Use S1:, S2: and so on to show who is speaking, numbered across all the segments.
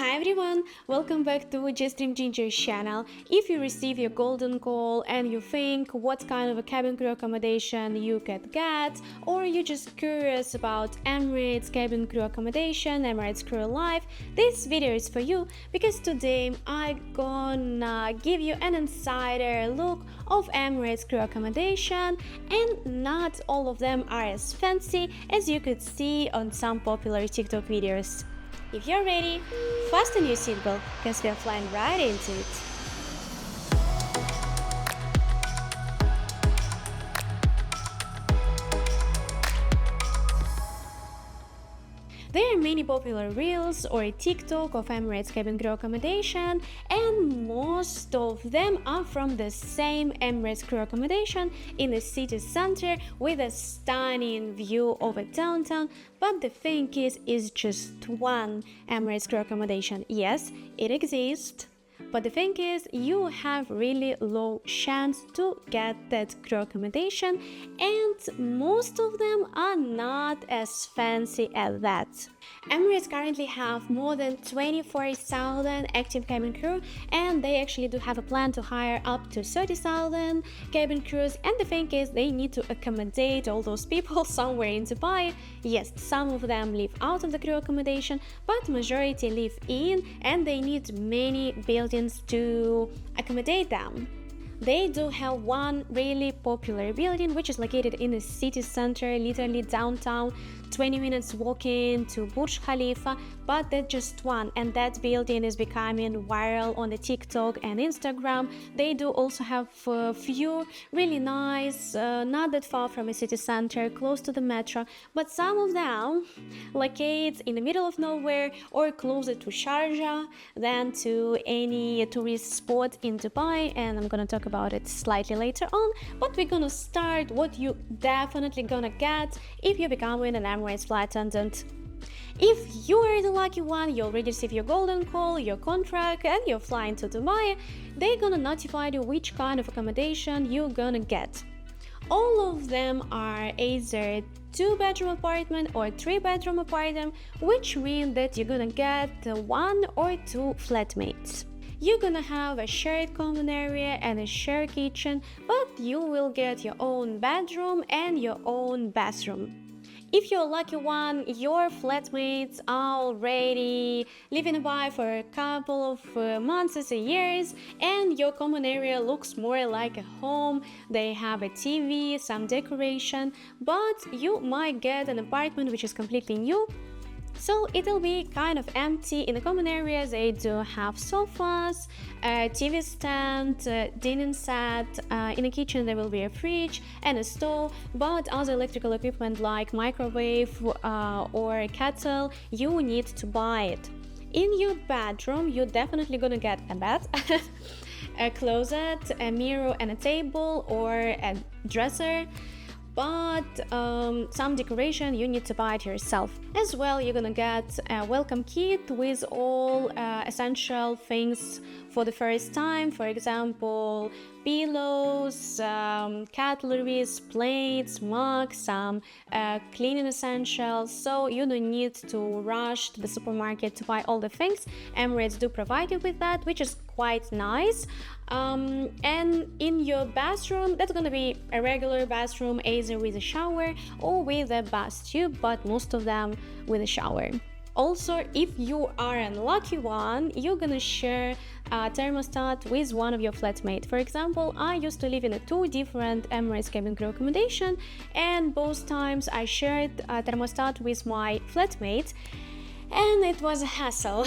S1: Hi everyone, welcome back to Just Drink Ginger's channel. If you receive your golden call and you think what kind of a cabin crew accommodation you could get, or you're just curious about Emirates cabin crew accommodation, Emirates Crew Life, this video is for you because today I'm gonna give you an insider look of Emirates Crew Accommodation, and not all of them are as fancy as you could see on some popular TikTok videos. If you're ready, fasten your seatbelt because we're flying right into it. There are many popular reels or TikTok of Emirates cabin crew accommodation, and most of them are from the same Emirates crew accommodation in the city center with a stunning view over downtown. But the thing is, it's just one Emirates crew accommodation. Yes, it exists. But the thing is, you have really low chance to get that crew accommodation, and most of them are not as fancy as that. Emirates currently have more than 24,000 active cabin crew, and they actually do have a plan to hire up to 30,000 cabin crews. And the thing is, they need to accommodate all those people somewhere in Dubai. Yes, some of them live out of the crew accommodation, but majority live in, and they need many buildings to accommodate them. They do have one really popular building which is located in the city center, literally downtown, 20 minutes walking to Burj Khalifa, but that's just one, and that building is becoming viral on the TikTok and Instagram. They do also have a few really nice, not that far from a city center, close to the metro, but some of them locate in the middle of nowhere or closer to Sharjah than to any tourist spot in Dubai, and I'm gonna talk about it slightly later on. But we're gonna start what you definitely gonna get if you're becoming an Emirates flight attendant. If you are the lucky one, you already received your golden call, your contract, and you're flying to Dubai, they're gonna notify you which kind of accommodation you're gonna get. All of them are either 2-bedroom apartment or 3-bedroom apartment, which means that you're gonna get 1 or 2 flatmates. You're gonna have a shared common area and a shared kitchen, but you will get your own bedroom and your own bathroom. If you're a lucky one, your flatmates are already living in Dubai for a couple of months or years, and your common area looks more like a home. They have a TV, some decoration, but you might get an apartment which is completely new. So it'll be kind of empty. In the common areas, they do have sofas, a TV stand, dining set. In the kitchen, there will be a fridge and a stove, but other electrical equipment like microwave or a kettle, you need to buy it. In your bedroom, you're definitely gonna get a bed, a closet, a mirror and a table, or a dresser. But some decoration you need to buy it yourself. As well, you're gonna get a welcome kit with all essential things for the first time. For example, pillows, cutleries, plates, mugs, some cleaning essentials. So you don't need to rush to the supermarket to buy all the things. Emirates do provide you with that, which is quite nice. And in your bathroom, that's gonna be a regular bathroom, either with a shower or with a bath tube, but most of them with a shower. Also, if you are an unlucky one, you're gonna share a thermostat with one of your flatmates. For example, I used to live in 2 different Emirates cabin crew accommodation, and both times I shared a thermostat with my flatmate, and it was a hassle.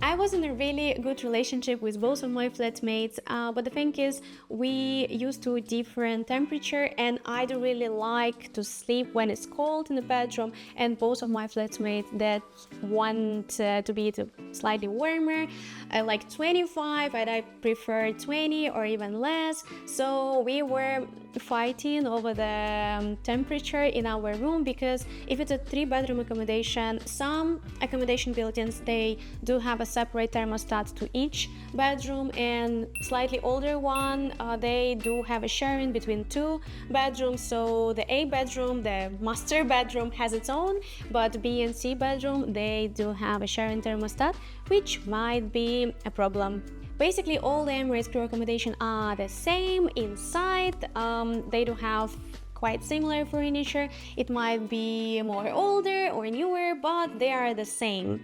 S1: I was in a really good relationship with both of my flatmates, but the thing is, we used to different temperature, and I don't really like to sleep when it's cold in the bedroom, and both of my flatmates that want to be slightly warmer, like 25, and I prefer 20 or even less. So we were fighting over the temperature in our room, because if it's a 3-bedroom accommodation, some accommodation buildings, they do have a separate thermostat to each bedroom, and slightly older one, they do have a sharing between 2 bedrooms. So the A bedroom, the master bedroom, has its own, but B and C bedroom, they do have a sharing thermostat, which might be a problem. Basically, all the Emirates Crew Accommodation are the same inside. They do have quite similar furniture. It might be more older or newer, but they are the same.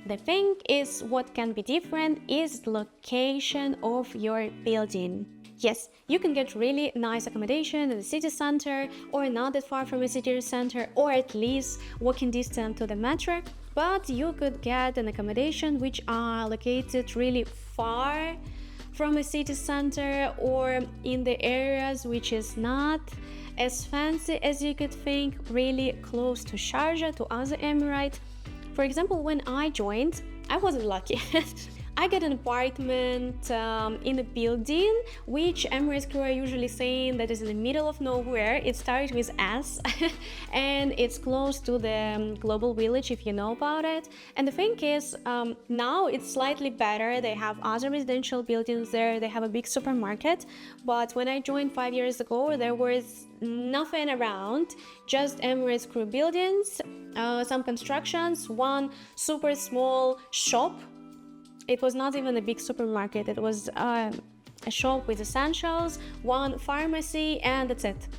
S1: The thing is, what can be different is the location of your building. Yes, you can get really nice accommodation in the city center, or not that far from a city center, or at least walking distance to the metro. But you could get an accommodation which are located really far from a city center, or in the areas which is not as fancy as you could think, really close to Sharjah, to other Emirates. For example, when I joined, I wasn't lucky. I got an apartment in a building which Emirates Crew are usually saying that is in the middle of nowhere. It starts with S and it's close to the Global Village, if you know about it. And the thing is, now it's slightly better. They have other residential buildings there. They have a big supermarket. But when I joined 5 years ago, there was nothing around, just Emirates Crew buildings, some constructions, one super small shop. It was not even a big supermarket, it was a shop with essentials, one pharmacy, and that's it.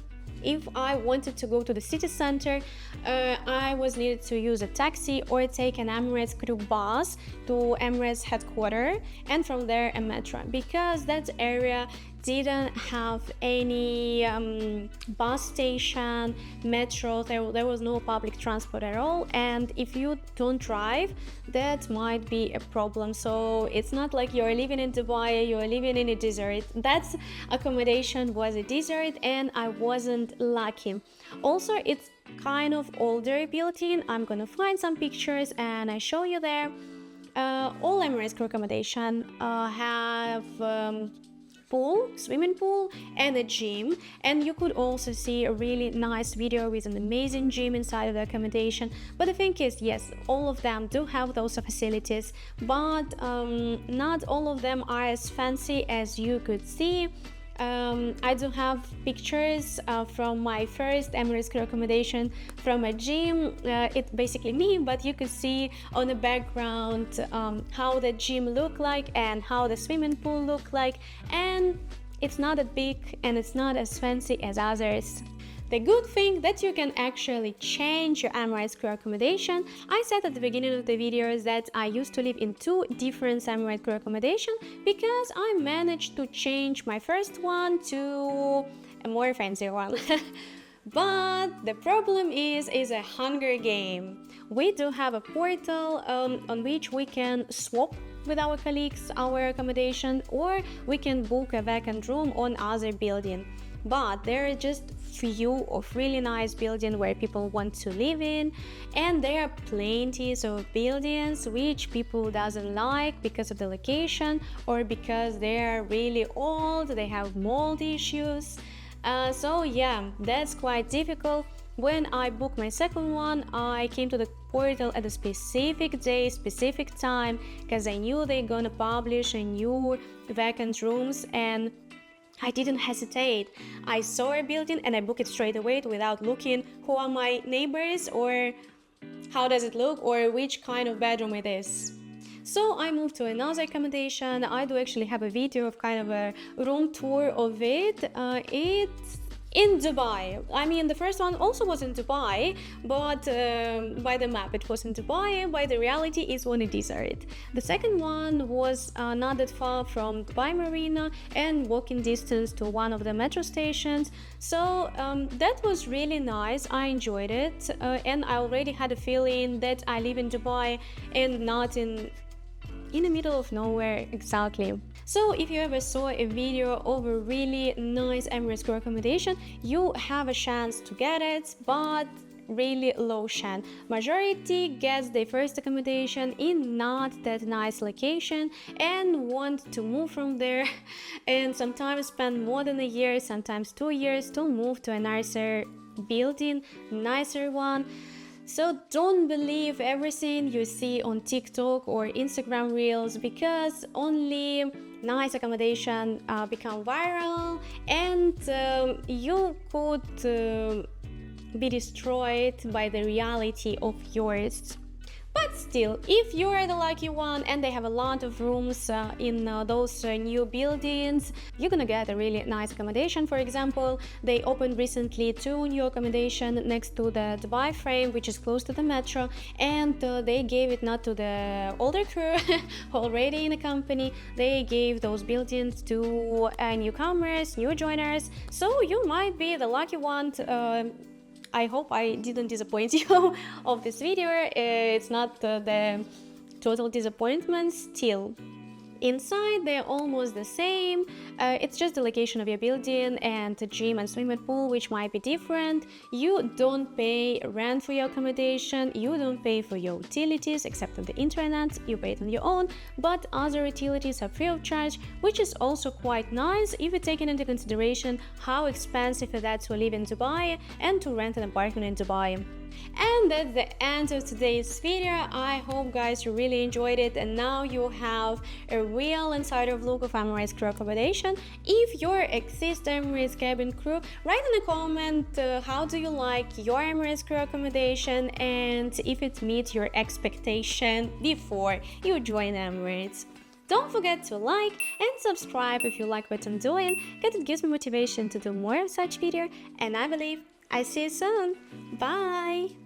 S1: If I wanted to go to the city center, I was needed to use a taxi or take an Emirates Crew bus to Emirates headquarters, and from there a metro, because that area didn't have any bus station, metro. There was no public transport at all, and if you don't drive, that might be a problem. So it's not like you're living in Dubai, you're living in a desert. That accommodation was a desert, and I wasn't lucky. Also, it's kind of older building. I'm gonna find some pictures and I show you there. All Emirates Crew Accommodation have pool, swimming pool, and a gym, and you could also see a really nice video with an amazing gym inside of the accommodation. But the thing is, yes, all of them do have those facilities, but not all of them are as fancy as you could see. I do have pictures from my first Emirates Crew Accommodation from a gym. It's basically me, but you could see on the background how the gym looked like and how the swimming pool looked like, and it's not that big and it's not as fancy as others. The good thing that you can actually change your Emirates Crew Accommodation. I said at the beginning of the videos that I used to live in 2 different Emirates Crew Accommodation because I managed to change my first one to a more fancy one. But the problem is a hunger game. We do have a portal on which we can swap with our colleagues our accommodation, or we can book a vacant room on other building. But there are just few of really nice buildings where people want to live in, and there are plenty of buildings which people doesn't like because of the location or because they are really old, they have mold issues. So yeah, that's quite difficult. When I booked my second one, I came to the portal at a specific day, specific time, because I knew they're gonna publish a new vacant rooms, and I didn't hesitate. I saw a building and I booked it straight away without looking who are my neighbors or how does it look or which kind of bedroom it is. So I moved to another accommodation. I do actually have a video of kind of a room tour of it. It's in Dubai. I mean, the first one also was in Dubai, but by the map it was in Dubai, by the reality it's on a desert. The second one was not that far from Dubai Marina and walking distance to one of the metro stations. So that was really nice. I enjoyed it, and I already had a feeling that I live in Dubai and not in the middle of nowhere exactly. So if you ever saw a video of a really nice Emirates Crew Accommodation, you have a chance to get it, but really low chance. Majority gets their first accommodation in not that nice location and want to move from there and sometimes spend more than a year, sometimes 2 years to move to a nicer building, nicer one. So don't believe everything you see on TikTok or Instagram Reels, because only nice accommodation become viral, and you could be destroyed by the reality of yours. But still, if you are the lucky one and they have a lot of rooms in those new buildings, you're gonna get a really nice accommodation. For example, they opened recently 2 new accommodation next to the Dubai frame, which is close to the metro, and they gave it not to the older crew already in the company. They gave those buildings to newcomers, new joiners. So you might be the lucky one. I hope I didn't disappoint you of this video. It's not the total disappointment still. Inside, they're almost the same. It's just the location of your building and the gym and swimming pool, which might be different. You don't pay rent for your accommodation. You don't pay for your utilities, except on the internet. You pay it on your own. But other utilities are free of charge, which is also quite nice if you take into consideration how expensive it is to live in Dubai and to rent an apartment in Dubai. And that's the end of today's video. I hope guys you really enjoyed it, and now you have a real insider look of Emirates Crew Accommodation. If you're existing Emirates cabin crew, write in a comment how do you like your Emirates Crew Accommodation and if it meets your expectation before you join Emirates. Don't forget to like and subscribe if you like what I'm doing, because it gives me motivation to do more of such video, and I believe I see you soon. Bye!